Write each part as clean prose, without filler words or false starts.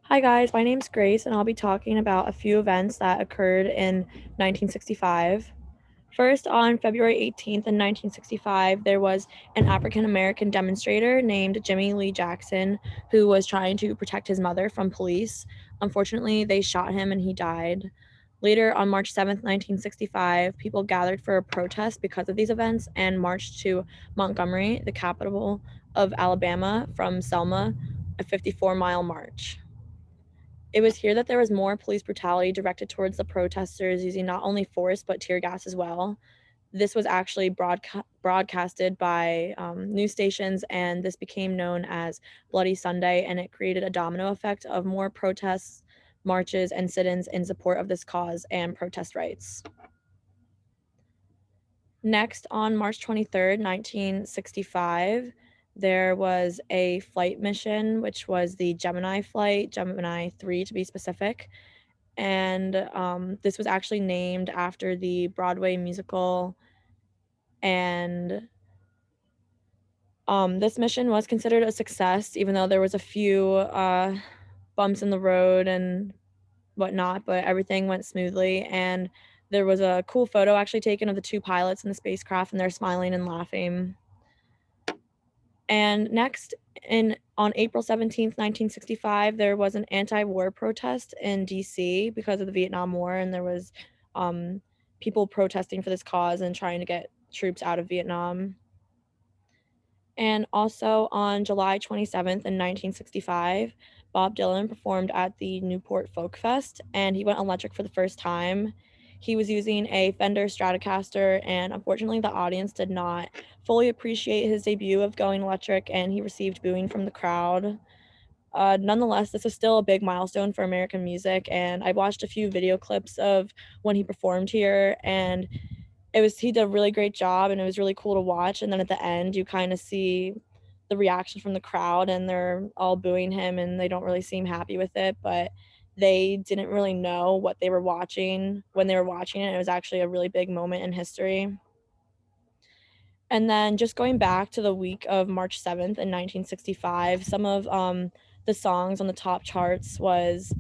Hi guys, my name's Grace and I'll be talking about a few events that occurred in 1965. First, on February 18th in 1965, there was an African American demonstrator named Jimmy Lee Jackson who was trying to protect his mother from police. Unfortunately, they shot him and he died. Later, on March 7th, 1965, people gathered for a protest because of these events and marched to Montgomery, the capital of Alabama, from Selma, a 54-mile march. It was here that there was more police brutality directed towards the protesters using not only force but tear gas as well. This was actually broadcasted by news stations, and this became known as Bloody Sunday, and it created a domino effect of more protests, marches, and sit ins in support of this cause and protest rights. Next, on March 23rd, 1965, there was a flight mission, which was the Gemini flight, Gemini 3 to be specific, and this was actually named after the Broadway musical. And this mission was considered a success, even though there was a few bumps in the road and whatnot, but everything went smoothly. And there was a cool photo actually taken of the two pilots in the spacecraft, and they're smiling and laughing. And next, in on April 17th, 1965, there was an anti-war protest in DC because of the Vietnam War, and there was um, people protesting for this cause and trying to get troops out of Vietnam. And also on July 27th in 1965, Bob Dylan performed at the Newport Folk Fest, and he went electric for the first time. He was using a Fender Stratocaster, and unfortunately, the audience did not fully appreciate his debut of going electric, and he received booing from the crowd. Nonetheless, this is still a big milestone for American music, and I watched a few video clips of when he performed here, and he did a really great job, and it was really cool to watch. And then at the end, you kind of see the reaction from the crowd, and they're all booing him, and they don't really seem happy with it, but they didn't really know what they were watching when they were watching it. It was actually a really big moment in history. And then just going back to the week of March 7th in 1965, some of the songs on the top charts was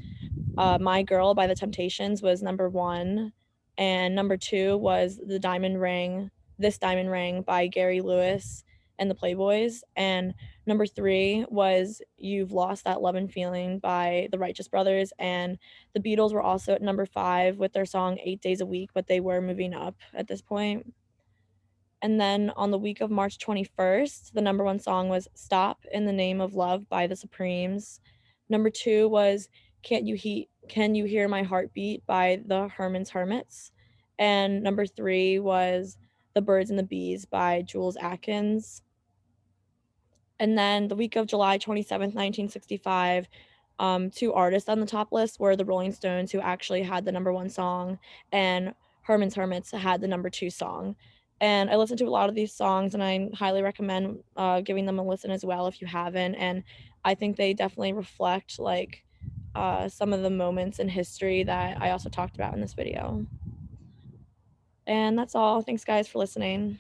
My Girl by The Temptations was number one, and number two was This Diamond Ring by Gary Lewis and the Playboys, and number three was You've Lost That Love and Feeling by the Righteous Brothers, and the Beatles were also at number five with their song 8 Days a Week, but they were moving up at this point. And then on the week of March 21st, the number one song was Stop in the Name of Love by the Supremes. Number two was Can You Hear My Heartbeat by the Herman's Hermits. And number three was The Birds and the Bees by Jules Atkins. And then the week of July 27th, 1965, two artists on the top list were the Rolling Stones, who actually had the number one song, and Herman's Hermits had the number two song. And I listened to a lot of these songs, and I highly recommend giving them a listen as well if you haven't. And I think they definitely reflect like some of the moments in history that I also talked about in this video. And that's all. Thanks, guys, for listening.